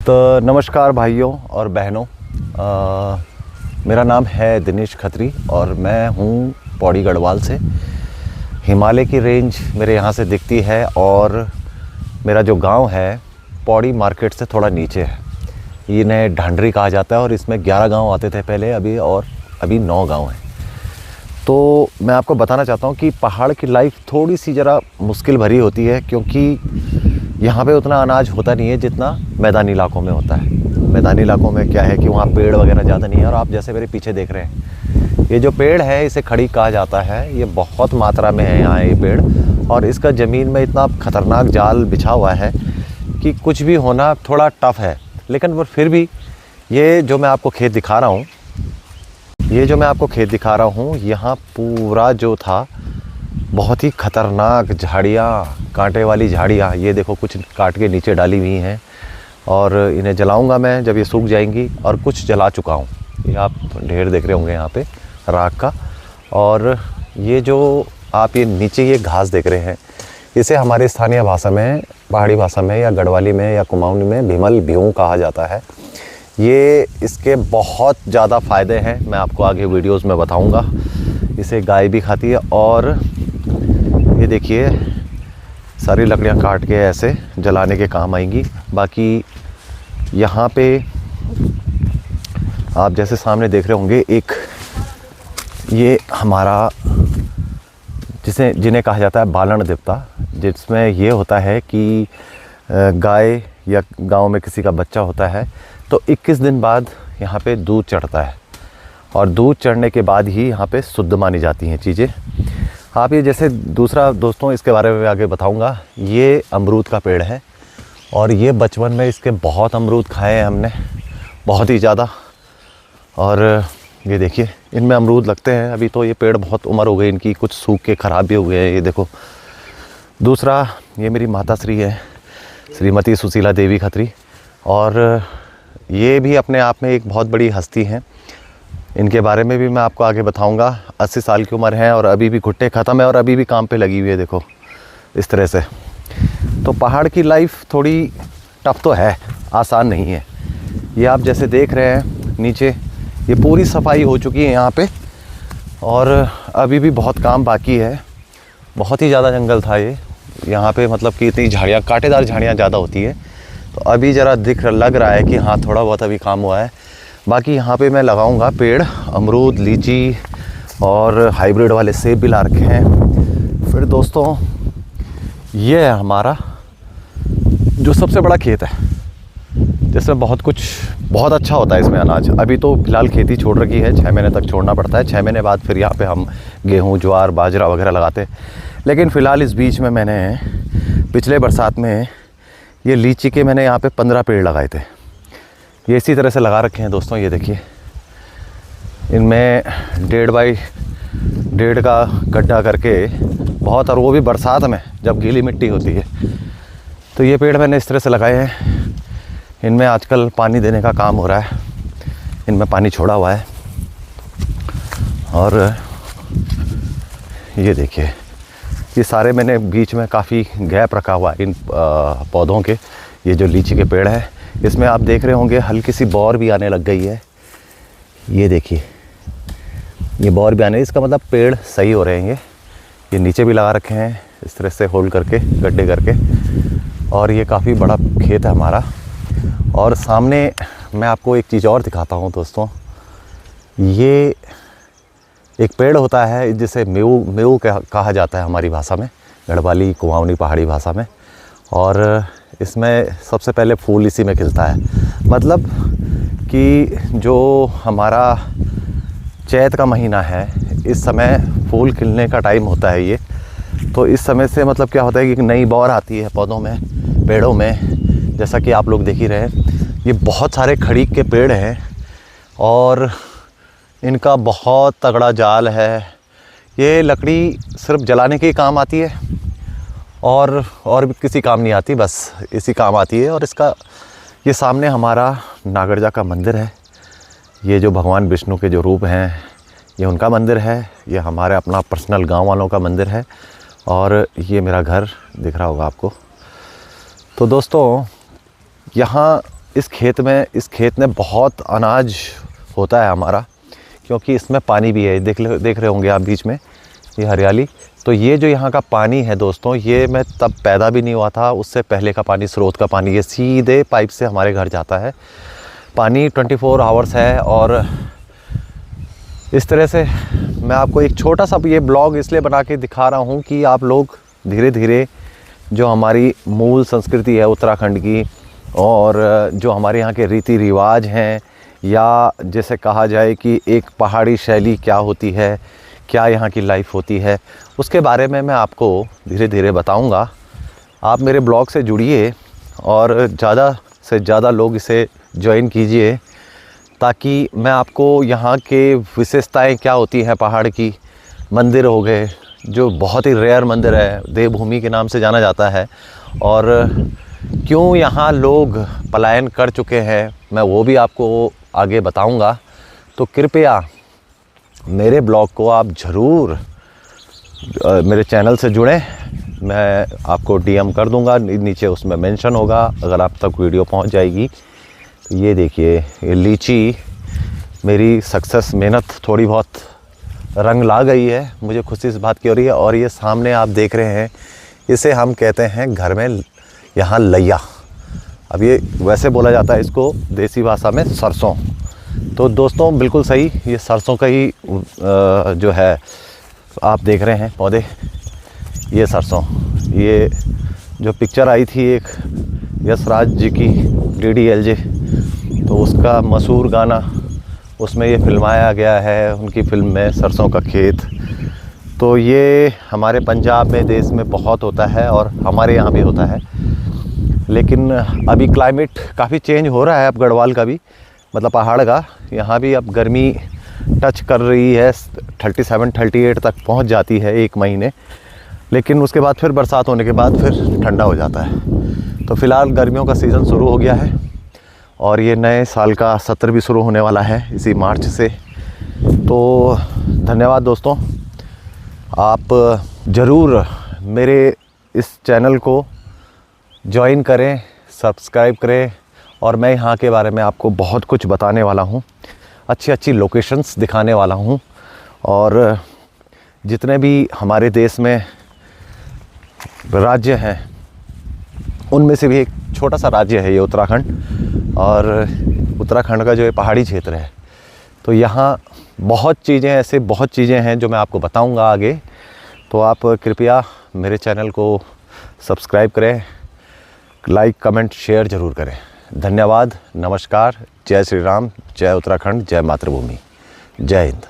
तो नमस्कार भाइयों और बहनों, मेरा नाम है दिनेश खत्री और मैं हूँ पौड़ी गढ़वाल से। हिमालय की रेंज मेरे यहाँ से दिखती है और मेरा जो गांव है पौड़ी मार्केट से थोड़ा नीचे है। इन्हें ढांडरी कहा जाता है और इसमें 11 गांव आते थे पहले, अभी 9 गांव हैं। तो मैं आपको बताना चाहता हूँ कि पहाड़ की लाइफ थोड़ी सी ज़रा मुश्किल भरी होती है, क्योंकि यहाँ पे उतना अनाज होता नहीं है जितना मैदानी इलाकों में होता है। मैदानी इलाकों में क्या है कि वहाँ पेड़ वगैरह ज़्यादा नहीं है। और आप जैसे मेरे पीछे देख रहे हैं, ये जो पेड़ है इसे खड़ी कहा जाता है। ये बहुत मात्रा में है यहाँ ये पेड़, और इसका ज़मीन में इतना ख़तरनाक जाल बिछा हुआ है कि कुछ भी होना थोड़ा टफ़ है। लेकिन फिर भी ये जो मैं आपको खेत दिखा रहा हूँ, यहाँ पूरा जो था बहुत ही ख़तरनाक झाड़ियाँ, कांटे वाली झाड़ियाँ। ये देखो कुछ काट के नीचे डाली हुई हैं और इन्हें जलाऊंगा मैं जब ये सूख जाएंगी। और कुछ जला चुका हूँ, ये आप ढेर देख रहे होंगे यहाँ पे राख का। और ये जो आप ये नीचे ये घास देख रहे हैं, इसे हमारे स्थानीय भाषा में, पहाड़ी भाषा में या गढ़वाली में या कुमाऊनी में भीमल भ्यूं कहा जाता है। ये इसके बहुत ज़्यादा फ़ायदे हैं, मैं आपको आगे वीडियोस में बताऊंगा। इसे गाय भी खाती है। और ये देखिए सारी लकड़ियाँ काट के ऐसे जलाने के काम आएंगी। बाकी यहाँ पे आप जैसे सामने देख रहे होंगे, एक ये हमारा जिन्हें कहा जाता है बालन देवता, जिसमें ये होता है कि गाय या गांव में किसी का बच्चा होता है तो 21 दिन बाद यहाँ पे दूध चढ़ता है, और दूध चढ़ने के बाद ही यहाँ पे शुद्ध मानी जाती हैं चीज़ें। आप ये जैसे दूसरा दोस्तों इसके बारे में आगे बताऊंगा। ये अमरूद का पेड़ है और ये बचपन में इसके बहुत अमरूद खाए हैं हमने, बहुत ही ज़्यादा। और ये देखिए इनमें अमरूद लगते हैं। अभी तो ये पेड़ बहुत उम्र हो गई इनकी, कुछ सूख के ख़राब भी हो गए हैं। ये देखो दूसरा, ये मेरी माता श्री है, श्रीमती सुशीला देवी खत्री, और ये भी अपने आप में एक बहुत बड़ी हस्ती हैं। इनके बारे में भी मैं आपको आगे बताऊंगा। 80 साल की उम्र है और अभी भी घुट्टे ख़त्म है और अभी भी काम पे लगी हुई है। देखो इस तरह से। तो पहाड़ की लाइफ थोड़ी टफ तो है, आसान नहीं है। ये आप जैसे देख रहे हैं नीचे, ये पूरी सफाई हो चुकी है यहाँ पे, और अभी भी बहुत काम बाकी है। बहुत ही ज़्यादा जंगल था ये यहाँ पे, मतलब कि इतनी झाड़ियाँ, कांटेदार झाड़ियाँ ज़्यादा होती है। तो अभी ज़रा लग रहा है कि हाँ थोड़ा बहुत अभी काम हुआ है। बाकी यहाँ पे मैं लगाऊंगा पेड़, अमरूद, लीची और हाइब्रिड वाले सेब भी ला रखे हैं। फिर दोस्तों ये है हमारा जो सबसे बड़ा खेत है, जिसमें बहुत अच्छा होता है इसमें अनाज। अभी तो फ़िलहाल खेती छोड़ रखी है, 6 महीने तक छोड़ना पड़ता है। 6 महीने बाद फिर यहाँ पे हम गेहूँ, ज्वार, बाजरा वगैरह लगाते हैं। लेकिन फ़िलहाल इस बीच में मैंने पिछले बरसात में ये लीची के मैंने यहाँ पे 15 पेड़ लगाए थे। ये इसी तरह से लगा रखे हैं दोस्तों। ये देखिए इनमें 1.5 बाई 1.5 का गड्ढा करके बहुत, और वो भी बरसात में जब गीली मिट्टी होती है। तो ये पेड़ मैंने इस तरह से लगाए हैं। इनमें आजकल पानी देने का काम हो रहा है, इनमें पानी छोड़ा हुआ है। और ये देखिए ये सारे मैंने बीच में काफ़ी गैप रखा हुआ है इन पौधों के। ये जो लीची के पेड़ है, इसमें आप देख रहे होंगे हल्की सी बौर भी आने लग गई है। ये देखिए ये बौर भी आने, इसका मतलब पेड़ सही हो रहे हैं। ये नीचे भी लगा रखे हैं इस तरह से होल्ड करके, गड्ढे करके। और ये काफ़ी बड़ा खेत है हमारा। और सामने मैं आपको एक चीज़ और दिखाता हूँ दोस्तों। ये एक पेड़ होता है जिसे मेऊ कहा जाता है हमारी भाषा में, गढ़वाली, कुमाऊनी, पहाड़ी भाषा में। और इसमें सबसे पहले फूल इसी में खिलता है। मतलब कि जो हमारा चैत का महीना है, इस समय फूल खिलने का टाइम होता है ये। तो इस समय से मतलब क्या होता है कि एक नई बौर आती है पौधों में, पेड़ों में। जैसा कि आप लोग देख ही रहे हैं, ये बहुत सारे खड़ीक के पेड़ हैं और इनका बहुत तगड़ा जाल है। ये लकड़ी सिर्फ जलाने के काम आती है और भी किसी काम नहीं आती, बस इसी काम आती है। और इसका ये सामने हमारा नागरजा का मंदिर है। ये जो भगवान विष्णु के जो रूप हैं, ये उनका मंदिर है। ये हमारे अपना पर्सनल गांव वालों का मंदिर है। और ये मेरा घर दिख रहा होगा आपको। तो दोस्तों यहाँ इस खेत में बहुत अनाज होता है हमारा, क्योंकि इसमें पानी भी है। देख रहे होंगे आप बीच में ये हरियाली। तो ये जो यहाँ का पानी है दोस्तों, ये मैं तब पैदा भी नहीं हुआ था, उससे पहले का पानी, स्रोत का पानी, ये सीधे पाइप से हमारे घर जाता है। पानी 24 आवर्स है। और इस तरह से मैं आपको एक छोटा सा ये ब्लॉग इसलिए बना के दिखा रहा हूँ कि आप लोग धीरे धीरे जो हमारी मूल संस्कृति है उत्तराखंड की, और जो हमारे यहाँ के रीति रिवाज हैं, या जैसे कहा जाए कि एक पहाड़ी शैली क्या होती है, क्या यहाँ की लाइफ होती है, उसके बारे में मैं आपको धीरे धीरे बताऊँगा। आप मेरे ब्लॉग से जुड़िए और ज़्यादा से ज़्यादा लोग इसे ज्वाइन कीजिए, ताकि मैं आपको यहाँ के विशेषताएं क्या होती हैं पहाड़ की। मंदिर हो गए, जो बहुत ही रेयर मंदिर है, देवभूमि के नाम से जाना जाता है, और क्यों यहाँ लोग पलायन कर चुके हैं, मैं वो भी आपको आगे बताऊंगा। तो कृपया मेरे ब्लॉग को आप ज़रूर मेरे चैनल से जुड़ें। मैं आपको डीएम कर दूंगा, नीचे उसमें मेंशन होगा, अगर आप तक वीडियो पहुंच जाएगी। तो ये देखिए, ये लीची मेरी सक्सेस, मेहनत थोड़ी बहुत रंग ला गई है, मुझे खुशी इस बात की हो रही है। और ये सामने आप देख रहे हैं, इसे हम कहते हैं घर में यहाँ लैया। अब ये वैसे बोला जाता है इसको देसी भाषा में सरसों। तो दोस्तों बिल्कुल सही, ये सरसों का ही जो है आप देख रहे हैं पौधे, ये सरसों। ये जो पिक्चर आई थी एक यशराज जी की DDLJ, तो उसका मशहूर गाना, उसमें ये फिल्माया गया है उनकी फ़िल्म में, सरसों का खेत। तो ये हमारे पंजाब में, देश में बहुत होता है, और हमारे यहाँ भी होता है। लेकिन अभी क्लाइमेट काफ़ी चेंज हो रहा है, अब गढ़वाल का भी, मतलब पहाड़ का, यहाँ भी अब गर्मी टच कर रही है, 37-38 तक पहुँच जाती है एक महीने। लेकिन उसके बाद फिर बरसात होने के बाद फिर ठंडा हो जाता है। तो फ़िलहाल गर्मियों का सीज़न शुरू हो गया है, और ये नए साल का सत्र भी शुरू होने वाला है इसी मार्च से। तो धन्यवाद दोस्तों, आप ज़रूर मेरे इस चैनल को ज्वाइन करें, सब्सक्राइब करें, और मैं यहाँ के बारे में आपको बहुत कुछ बताने वाला हूँ, अच्छी अच्छी लोकेशंस दिखाने वाला हूँ। और जितने भी हमारे देश में राज्य हैं, उनमें से भी एक छोटा सा राज्य है ये उत्तराखंड। और उत्तराखंड का जो ये पहाड़ी क्षेत्र है, तो यहाँ बहुत चीज़ें हैं जो मैं आपको बताऊंगा आगे। तो आप कृपया मेरे चैनल को सब्सक्राइब करें, लाइक कमेंट शेयर ज़रूर करें। धन्यवाद, नमस्कार, जय श्री राम, जय उत्तराखंड, जय मातृभूमि, जय हिंद।